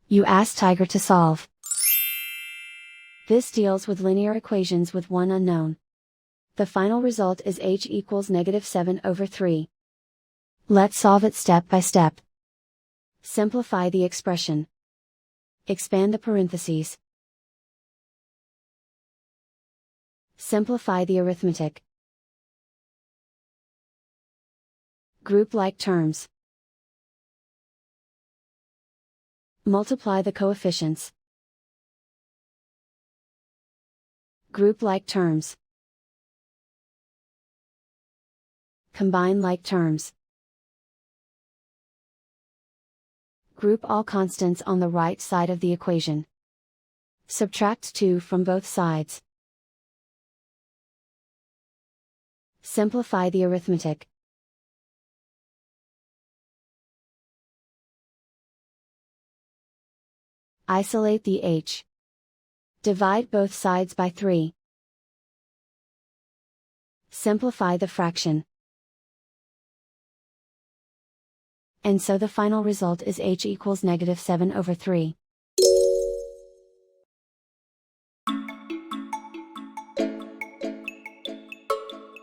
You ask Tiger to solve. This deals with linear equations with one unknown. The final result is h equals -7/3. Let's solve it step by step. Simplify the expression. Expand the parentheses. Simplify the arithmetic. Group like terms. Multiply the coefficients. Group like terms. Combine like terms. Group all constants on the right side of the equation. Subtract 2 from both sides. Simplify the arithmetic. Isolate the h. Divide both sides by 3. Simplify the fraction. And so the final result is h equals -7/3.